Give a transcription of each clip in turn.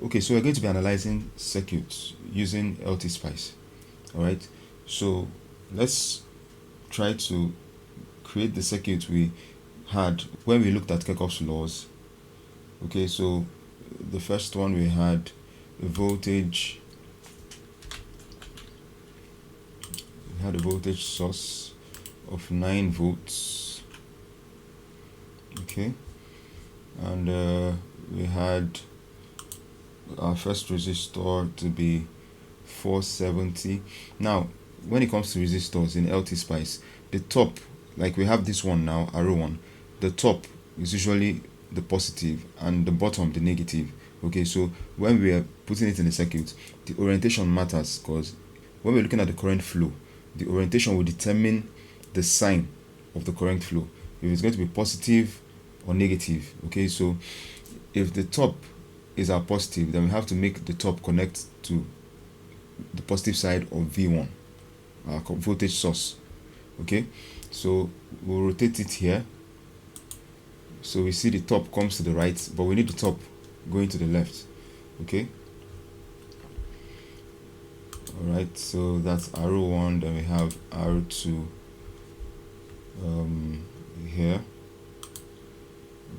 Okay, so we're going to be analyzing circuits using LTSpice. Alright, so let's try to create the circuit we had when we looked at Kirchhoff's laws. Okay, so the first one we had a voltage, we had a voltage source of 9 volts. Okay, and we had our first resistor to be 470. Now when it comes to resistors in LTSpice, the top, like we have this one now, arrow one, the top is usually the positive and the bottom the negative. Okay, so when we are putting it in the circuit, the orientation matters, because when we're looking at the current flow, the orientation will determine the sign of the current flow, if it's going to be positive or negative. Okay, so if the top is our positive, then we have to make the top connect to the positive side of V1, our voltage source. Okay, so we'll rotate it here, so we see the top comes to the right, but we need the top going to the left. Okay, all right, so that's arrow 1, then we have arrow 2 here.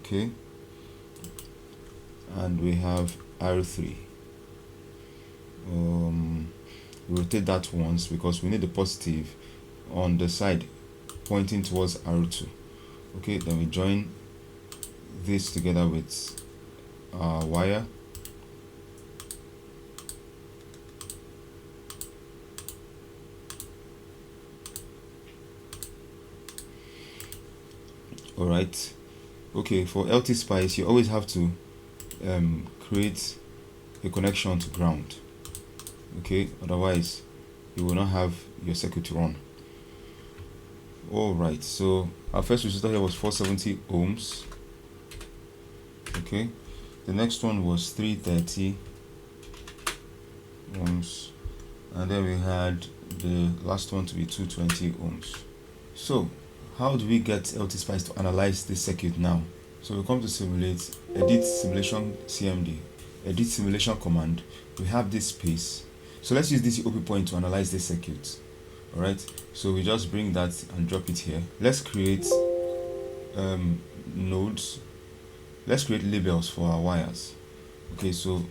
Okay, and we have arrow 3. Rotate that once because we need the positive on the side pointing towards arrow 2. Okay, then we join this together with our wire. Alright, okay, for LTSpice you always have to create a connection to ground. Okay, otherwise you will not have your circuit to run. Alright, so our first resistor here was 470 ohms. Okay, the next one was 330 ohms, and then we had the last one to be 220 ohms. So how do we get LTSpice to analyze this circuit now? So we come to simulate, edit simulation CMD, edit simulation command. We have this space, so let's use this OP point to analyze this circuit. Alright, so we just bring that and drop it here. Let's create nodes. Let's create labels for our wires. Okay, so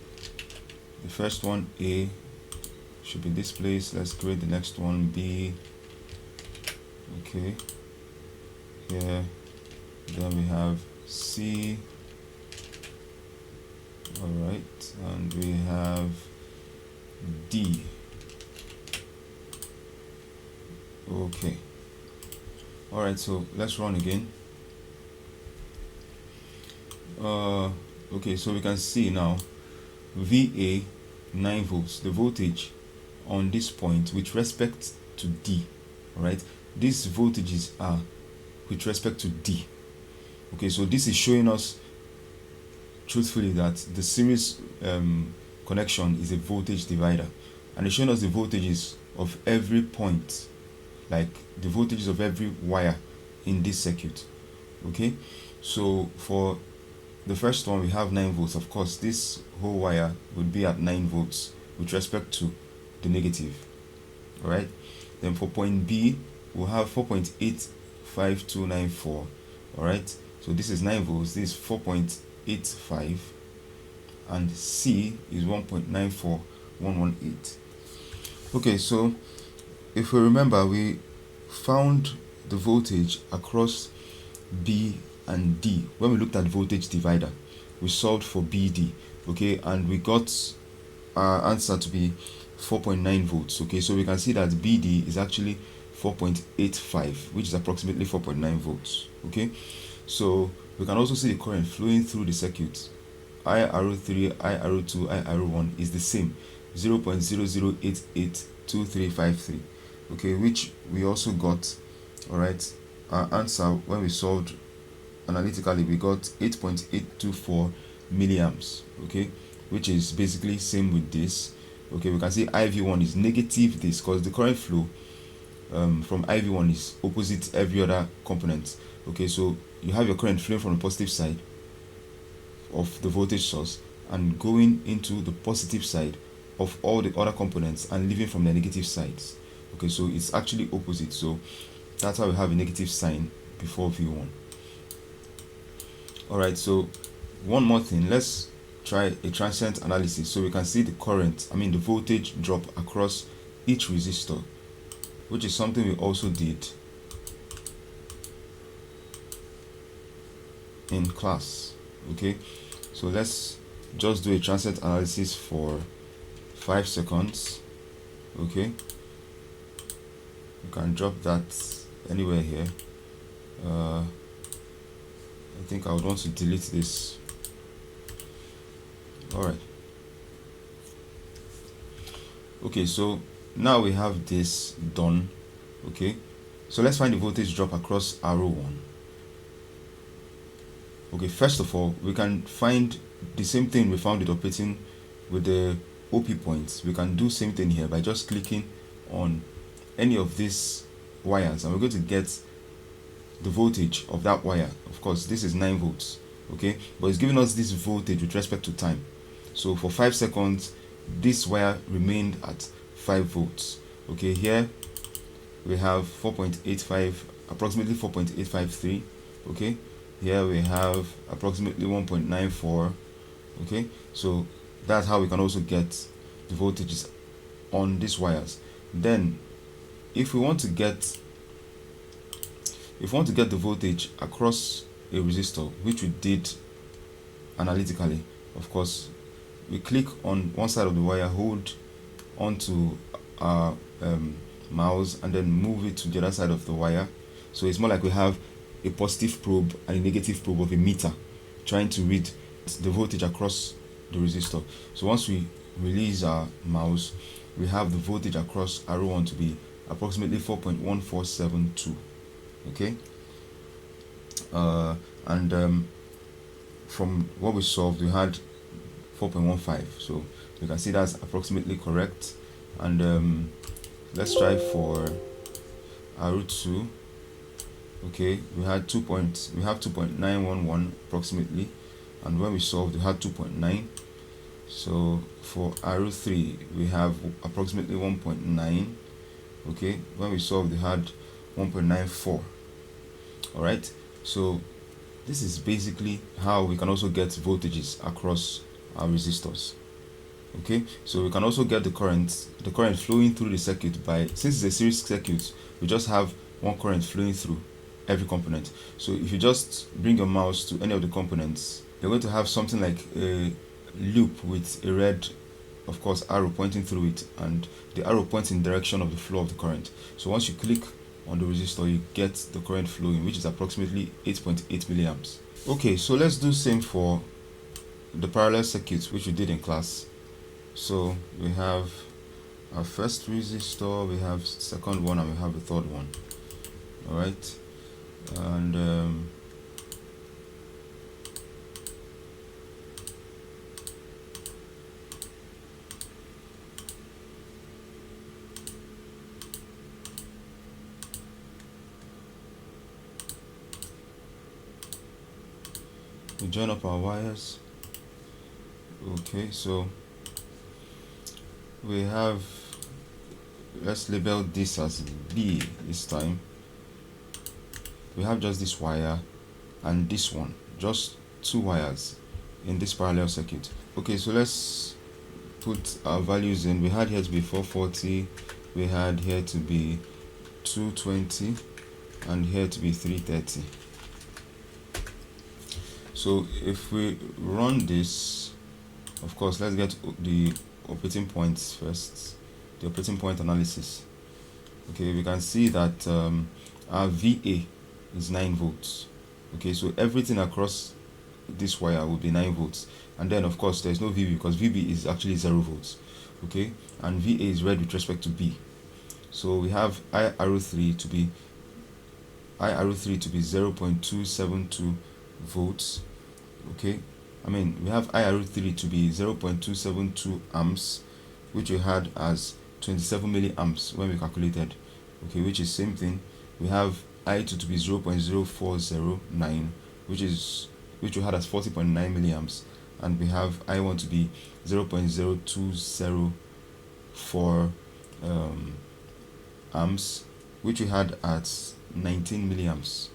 the first one, A, should be this place. Let's create the next one, B. Okay, here, then we have C. Alright, and we have D. Okay, alright, so let's run again. Okay, so we can see now VA 9 volts, the voltage on this point with respect to D. Alright, these voltages are with respect to D. Okay, so this is showing us truthfully that the series connection is a voltage divider, and it's showing us the voltages of every point, like the voltages of every wire in this circuit. Okay, so for the first one we have 9 volts. Of course this whole wire would be at 9 volts with respect to the negative. Alright, then for point B we'll have 4.85294. alright, so this is 9 volts, this is 4.85, and C is 1.94118. okay, so if we remember, we found the voltage across B and D when we looked at voltage divider. We solved for BD, okay, and we got our answer to be 4.9 volts. Okay, so we can see that BD is actually 4.85, which is approximately 4.9 volts. Okay, so we can also see the current flowing through the circuit. I arrow 3, I arrow 2, I arrow 1 is the same, 0.00882353. okay, which we also got. Alright, our answer when we solved analytically, we got 8.824 milliamps. Okay, which is basically same with this. Okay, we can see IV1 is negative this, because the current flow from IV1 is opposite every other component. Okay, so you have your current flowing from the positive side of the voltage source, and going into the positive side of all the other components and leaving from the negative sides. Okay, so it's actually opposite. So that's how we have a negative sign before V1. Alright, so one more thing, let's try a transient analysis so we can see the current, the voltage drop across each resistor, which is something we also did in class. Okay, so let's just do a transient analysis for 5 seconds. Okay, you can drop that anywhere here. I think I would want to delete this. Alright, okay, so now we have this done. Okay, so let's find the voltage drop across arrow 1. Okay, first of all, we can find the same thing we found it operating with the OP points. We can do same thing here by just clicking on any of these wires, and we're going to get the voltage of that wire. Of course, this is 9 volts. Okay, but it's giving us this voltage with respect to time. So for 5 seconds, this wire remained at 5 volts. Okay, here we have 4.85, approximately 4.853. Okay, here we have approximately 1.94. Okay, so that's how we can also get the voltages on these wires. Then if we want to get the voltage across a resistor, which we did analytically, of course, we click on one side of the wire, hold onto our mouse, and then move it to the other side of the wire. So it's more like we have a positive probe and a negative probe of a meter trying to read the voltage across the resistor. So once we release our mouse, we have the voltage across arrow 1 to be approximately 4.1472. Okay, and from what we solved, we had 4.15, so you can see that's approximately correct. And let's try for arrow 2. Okay, we have 2.911 approximately, and when we solved, we had 2.9. So for arrow 3, we have approximately 1.9. Okay, when we solved, we had 1.94. Alright, so this is basically how we can also get voltages across our resistors. Okay, so we can also get the current flowing through the circuit by, since it's a series circuit, we just have one current flowing through every component. So if you just bring your mouse to any of the components, you're going to have something like a loop with a red, of course, arrow pointing through it, and the arrow points in direction of the flow of the current. So once you click on the resistor, you get the current flowing, which is approximately 8.8 milliamps. Okay, so let's do same for the parallel circuits, which we did in class. So we have our first resistor, we have second one, and we have the third one. All right, and we join up our wires. Okay, so we have, let's label this as B this time. We have just this wire and this one, just 2 wires in this parallel circuit. Okay, so let's put our values in. We had here to be 440, we had here to be 220, and here to be 330. So if we run this, of course, let's get the operating points first, the operating point analysis. Okay, we can see that our VA is 9 volts. Okay, so everything across this wire will be 9 volts, and then of course there's no VB because VB is actually 0 volts. Okay, and VA is read with respect to B. So we have I arrow 3 to be 0.272 volts. Okay, we have I arrow 3 to be 0.272 amps, which we had as 27 milliamps when we calculated. Okay, which is same thing. We have I2 to be 0.0409, which we had as 40.9 milliamps, and we have I1 to be 0.0204 amps, which we had at 19 milliamps.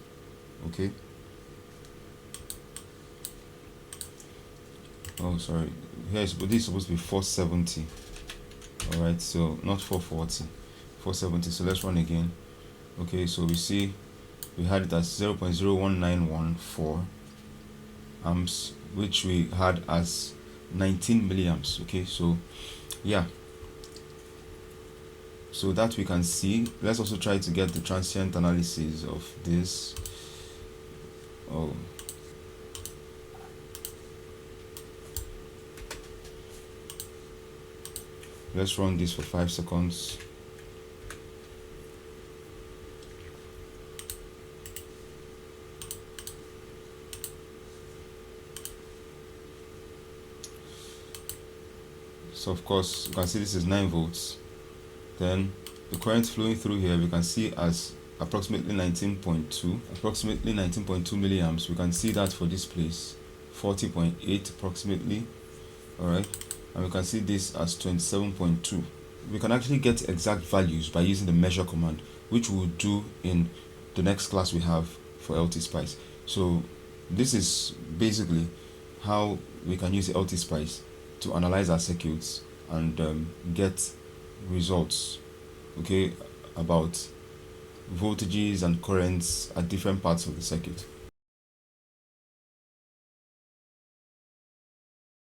Okay. Oh, sorry. But this is supposed to be 470. All right. So not 440, 470. So let's run again. Okay. So we see we had it as 0.01914 amps, which we had as 19 milliamps. Okay. So yeah. So that we can see. Let's also try to get the transient analysis of this. Oh. Let's run this for 5 seconds. So of course you can see this is 9 volts. Then the current flowing through here we can see as approximately 19.2 milliamps. We can see that for this place 40.8 approximately. All right, and we can see this as 27.2. We can actually get exact values by using the measure command, which we'll do in the next class we have for LTSpice. So this is basically how we can use the LTSpice to analyze our circuits and get results, okay, about voltages and currents at different parts of the circuit.